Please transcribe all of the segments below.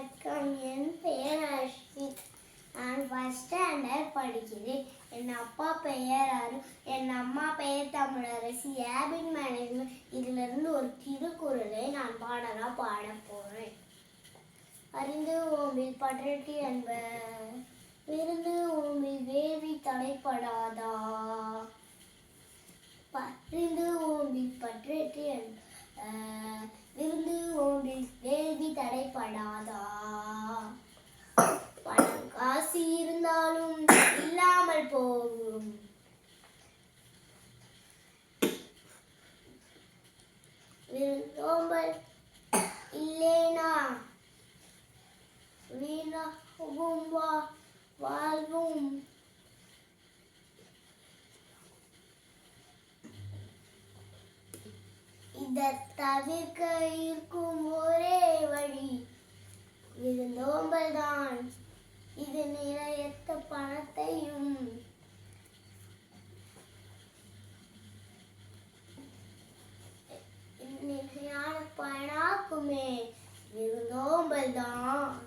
வணக்கம். என் பெயர் அஸ்வித். நான் ஃபர்ஸ்ட் ஸ்டாண்டர்ட் படிக்கிறேன். என் அப்பா பெயர் அருண். என் அம்மா பெயர் தமிழரசி. ஹேபிட் மேனேஜ்மெண்ட் இதிலிருந்து ஒரு திருக்குறளை நான் பாட போறேன். அறிந்து ஓம்பில் பற்றற்றி என்ப விருந்து ஓம்பில் வேள்வி தடைப்படாதா. பறிந்து ஓம்பில் பற்றற்றி என்ப விருந்து ஓம்பில் வேள்வி தடைப்படாதா. பணம் காசு இருந்தாலும் இல்லாமல் போகும். விருந்தோம்பல் இல்லேனா வீணாகும் வாழ்வும். இதை தவிர்க்க இருக்கும் ஒரே வழி விருந்தோம்பல் தான். இது நிறையத்த பணத்தையும் நிலையான பயனாக்குமே. விருந்தோம்பல் தான்.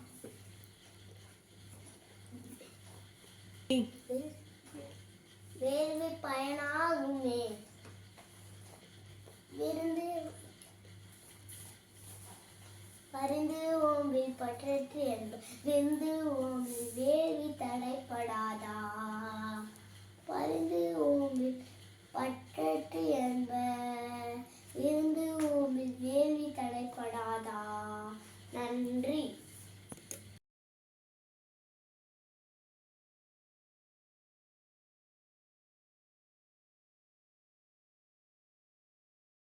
வேள்வி பயனாகுமே. பறிந்து ஓம்பில் பற்றற்று என்ப விருந்து ஓம்பில் வேள்வி தடைப்படாதா. பறிந்து ஓம்பில் பற்றற்று என்ப விருந்து ஓம்பில் வேள்வி தடைப்படாதா. நன்றி.